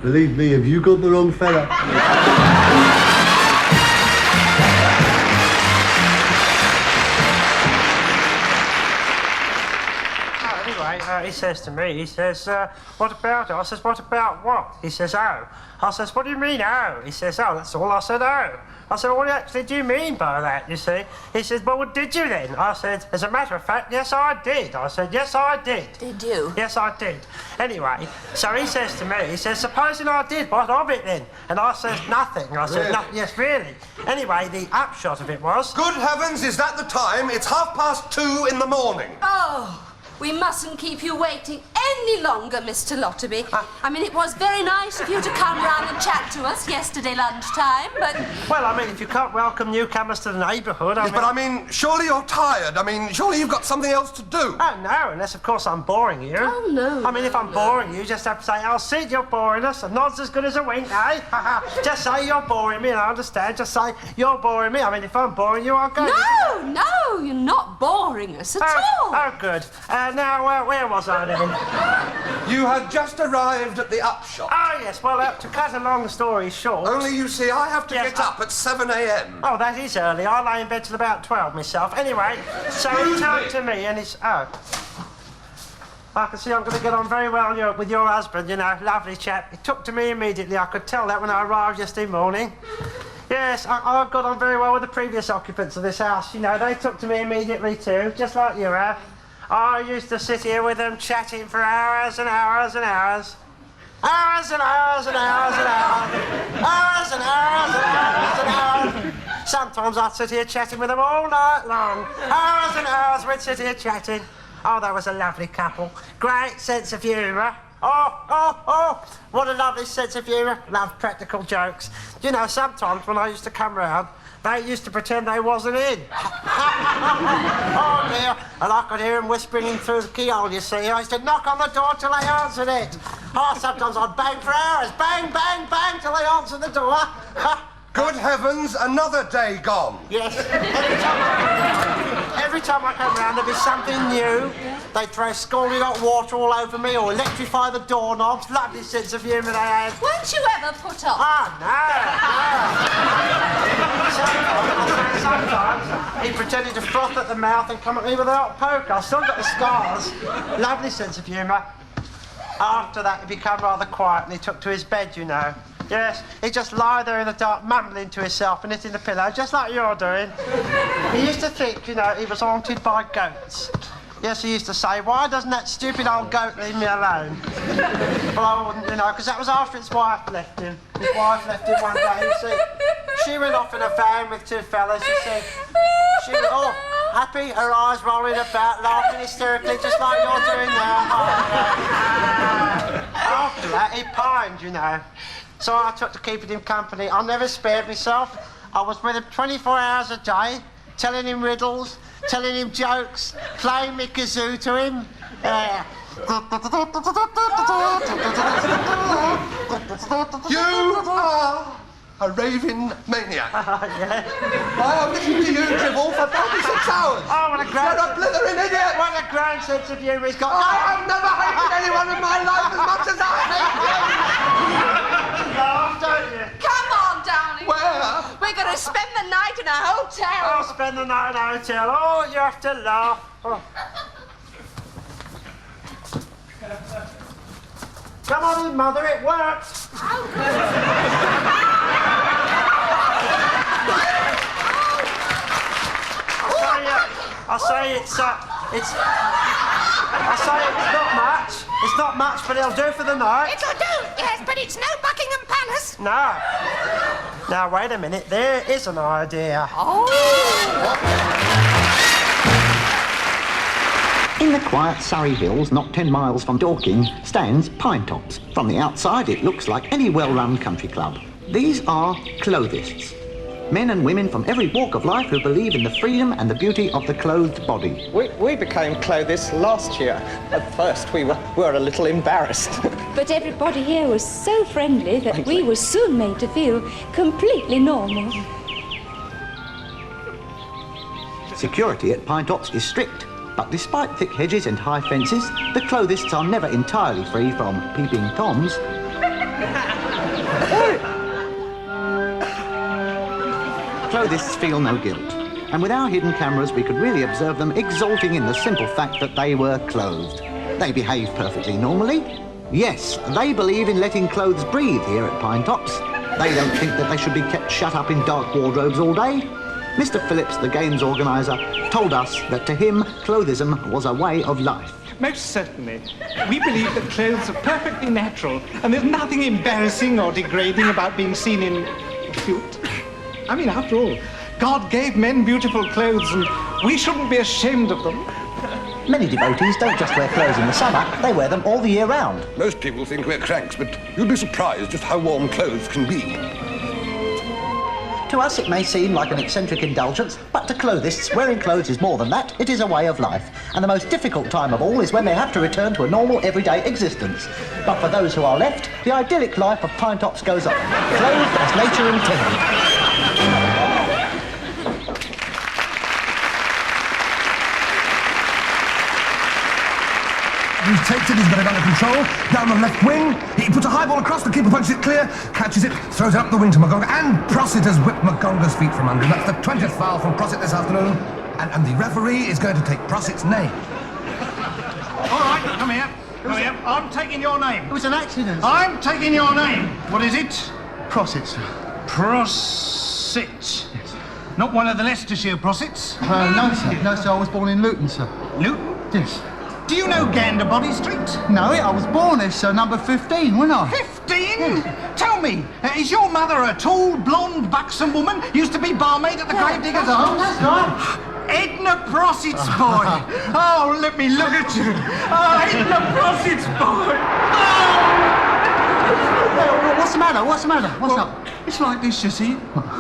Believe me, have you got the wrong fella? He says to me, he says, what about it? I says, what about what? He says, oh. I says, what do you mean, oh? He says, oh, that's all. I said, oh. I said, what actually do you mean by that, you see? He says, well, what did you then? I said, as a matter of fact, yes, I did. I said, yes, I did. Did you? Yes, I did. Anyway, so he says to me, he says, supposing I did, what of it then? And I says, nothing. I said, Really? yes, really. Anyway, the upshot of it was... Good heavens, is that the time? It's 2:30 in the morning. Oh, we mustn't keep you waiting any longer, Mr. Lotterby. I mean, it was very nice of you to come round and chat to us yesterday lunchtime, but... Well, I mean, if you can't welcome newcomers to the neighbourhood, Yes, but I mean, surely you're tired. I mean, surely you've got something else to do. Oh, no, unless, of course, I'm boring you. Oh, no. I mean, if I'm boring you, just have to say, oh, Sid, you're boring us. A nod's as good as a wink, eh? Just say you're boring me, and I understand. Just say you're boring me. I mean, if I'm boring you, I'll go... No, you're not boring us at all. Oh, good. Now, where was I then? You had just arrived at the upshot. Oh, yes, well, to cut a long story short... Only, you see, I have to get up at 7 a.m. Oh, that is early. I lay in bed till about 12 myself. Anyway, so he turned to me and he's... Oh. I can see I'm going to get on very well with your husband, you know, lovely chap. He took to me immediately. I could tell that when I arrived yesterday morning. Yes, I got on very well with the previous occupants of this house. You know, they took to me immediately too, just like you have. I used to sit here with them chatting for hours and hours and hours. Hours and hours and hours and hours. Hours and hours and hours and hours. Sometimes I'd sit here chatting with them all night long. Hours and hours we'd sit here chatting. Oh, that was a lovely couple. Great sense of humour. Oh, what a lovely sense of humour. Love practical jokes. You know, sometimes when I used to come round, they used to pretend they wasn't in. Oh, dear. And I could hear them whispering in through the keyhole, you see. I used to knock on the door till they answered it. Oh, sometimes I'd bang for hours. Bang, bang, bang, till they answered the door. Good heavens, another day gone. Yes. Every time I come round, there'd be something new. They'd throw scalding hot water all over me or electrify the doorknobs. Lovely sense of humour they had. Weren't you ever put off? Sometimes he pretended to froth at the mouth and come at me with a hot poker. I've still got the scars. Lovely sense of humour. After that, he became rather quiet and he took to his bed, you know. Yes, he'd just lie there in the dark, mumbling to himself and hitting the pillow, just like you're doing. He used to think, you know, he was haunted by goats. Yes, he used to say, why doesn't that stupid old goat leave me alone? Well, I wouldn't, you know, because that was after his wife left him. His wife left him one day, you see. She went off in a van with two fellas, you see. She was all happy, her eyes rolling about, laughing hysterically, just like you're doing now. After that, he pined, you know. So I took to keeping him company. I never spared myself. I was with him 24 hours a day, telling him riddles, telling him jokes, playing me kazoo to him. You are a raving maniac. Yes. I have listened to you dribble for 36 hours. Oh, what a grand... You're a blithering idiot. What a grand sense of humour he's got. I have never hated anyone in my life as much as I hate you. Laugh, don't you? Come on, darling. Where? We're going to spend the night in a hotel. I'll spend the night in a hotel. Oh, you have to laugh. Oh. Come on in, Mother, it works. I say it's not much. It's not much, but it'll do for the night. It'll do, yes, but it's no Buckingham Palace. No. Now, wait a minute. There is an idea. In the quiet Surrey Hills, not 10 miles from Dorking, stands Pine Tops. From the outside, it looks like any well-run country club. These are clothists. Men and women from every walk of life who believe in the freedom and the beauty of the clothed body. We became clothists last year. At first, we were a little embarrassed. But everybody here was so friendly that we were soon made to feel completely normal. Security at Pine Tops is strict, but despite thick hedges and high fences, the clothists are never entirely free from peeping toms. Clothists feel no guilt. And with our hidden cameras, we could really observe them exulting in the simple fact that they were clothed. They behave perfectly normally. Yes, they believe in letting clothes breathe here at Pine Tops. They don't think that they should be kept shut up in dark wardrobes all day. Mr. Phillips, the games organiser, told us that to him, clothism was a way of life. Most certainly. We believe that clothes are perfectly natural, and there's nothing embarrassing or degrading about being seen in cute. I mean, after all, God gave men beautiful clothes, and we shouldn't be ashamed of them. Many devotees don't just wear clothes in the summer, they wear them all the year round. Most people think we're cranks, but you'd be surprised just how warm clothes can be. To us, it may seem like an eccentric indulgence, but to clothists, wearing clothes is more than that. It is a way of life. And the most difficult time of all is when they have to return to a normal, everyday existence. But for those who are left, the idyllic life of Pine Tops goes on, clothed as nature intended. He takes it, he's got it under control, down the left wing, he puts a high ball across, the keeper punches it clear, catches it, throws it up the wing to Magonga, and Prossett has whipped Magonga's feet from under him. That's the 20th foul from Prossett this afternoon, and the referee is going to take Prossett's name. All right, come here. Come here. I'm taking your name. It was an accident, sir. I'm taking your name. What is it? Prossett, sir. Prossett. Yes. Not one of the Leicestershire Prossets? No, sir. No, sir, I was born in Luton, sir. Luton? Yes. Do you know Ganderbody Street? No, I was born there, sir, number 15, wasn't I? 15? Tell me, is your mother a tall, blonde, buxom woman? Used to be barmaid at the Gravedigger's Arms? That's right. Edna Prossett's boy. Oh, let me look at you. Oh, Edna Prossett's boy. Oh! What's the matter? What's the matter? What's up? It's like this, you see.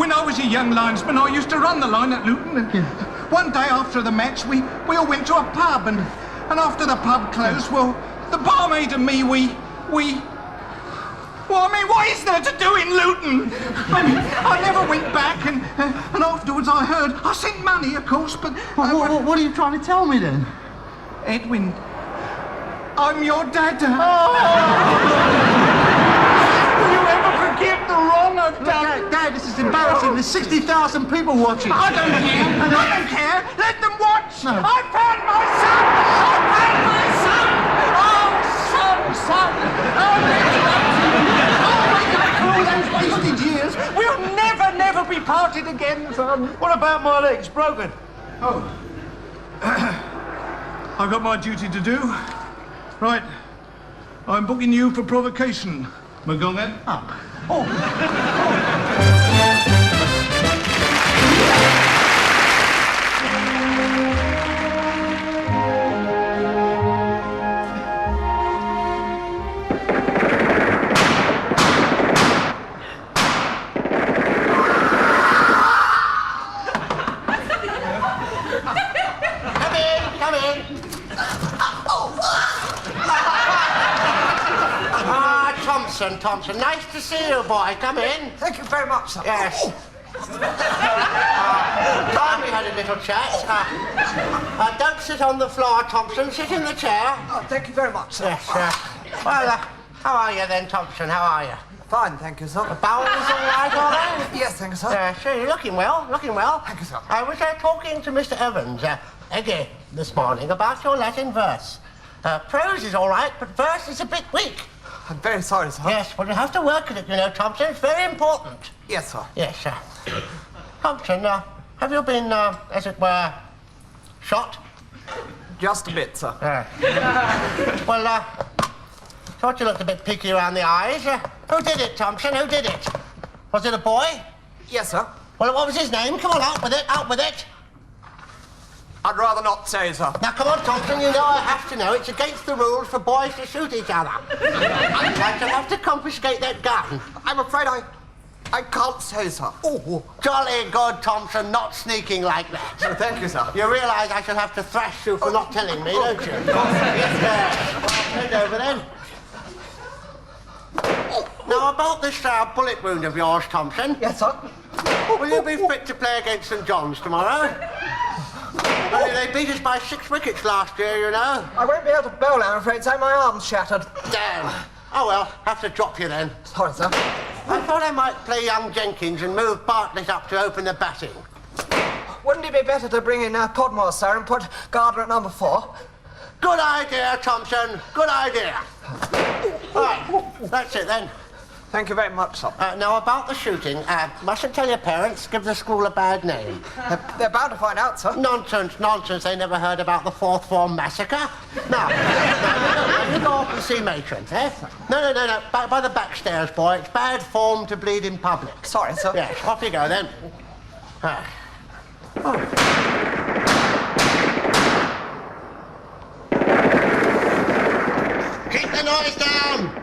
When I was a young linesman, I used to run the line at Luton. And one day after the match, we all went to a pub, and after the pub closed, well, the barmaid and me, well, I mean, what is there to do in Luton? I mean, I never went back, and afterwards I heard, I sent money, of course, but... What are you trying to tell me, then? Edwin, I'm your dad. Will you ever forgive the wrong I've done? Dad, this is embarrassing. There's 60,000 people watching. I don't care. I don't care. Let them watch. No. I found my son. I found my son. Oh, son. Oh, all those wasted years. We'll never be parted again, son. What about my legs? Broken? Oh. I've got my duty to do. Right. I'm booking you for provocation, Magonga. Come in. Thompson, nice to see you, boy. Come in. Thank you very much, sir. Yes. We had a little chat. Don't sit on the floor, Thompson. Sit in the chair. Oh, thank you very much, sir. Yes, well, how are you then, Thompson? How are you? Fine, thank you, sir. The bowels all right, are they? Yes, thank you, sir. Sure, you're looking well, Thank you, sir. I was talking to Mr. Evans, again, this morning, about your Latin verse. Prose is all right, but verse is a bit weak. I'm very sorry, sir. Yes, well, you have to work at it, you know, Thompson. It's very important. Yes, sir. Yes, sir. Thompson, have you been, as it were, shot? Just a bit, sir. Well, thought you looked a bit peaky around the eyes. Who did it, Thompson? Who did it? Was it a boy? Yes, sir. Well, what was his name? Come on, out with it, out with it. I'd rather not say, sir. Now, come on, Thompson, you know I have to know. It's against the rules for boys to shoot each other. I shall have to confiscate that gun. I'm afraid I can't say, sir. Oh, jolly good, Thompson, not sneaking like that. Thank you, sir. You realise I shall have to thrash you for not telling me, don't you? Yes, hand over then. Now, about this bullet wound of yours, Thompson. Yes, sir. Will you be fit to play against St John's tomorrow? Only they beat us by 6 wickets last year, you know. I won't be able to bowl, I'm afraid, so my arm's shattered. Damn. Oh, well, have to drop you then. Sorry, sir. I thought I might play young Jenkins and move Bartlett up to open the batting. Wouldn't it be better to bring in Podmore, sir, and put Gardner at number 4? Good idea, Thompson. Good idea. All right, that's it then. Thank you very much, sir. Now, about the shooting, mustn't tell your parents, give the school a bad name. They're bound to find out, sir. Nonsense, nonsense. They never heard about the 4th Form massacre. No, you go off and see Matron, eh? No. By the back stairs, boy. It's bad form to bleed in public. Sorry, sir. Yes, off you go then. Keep the noise down!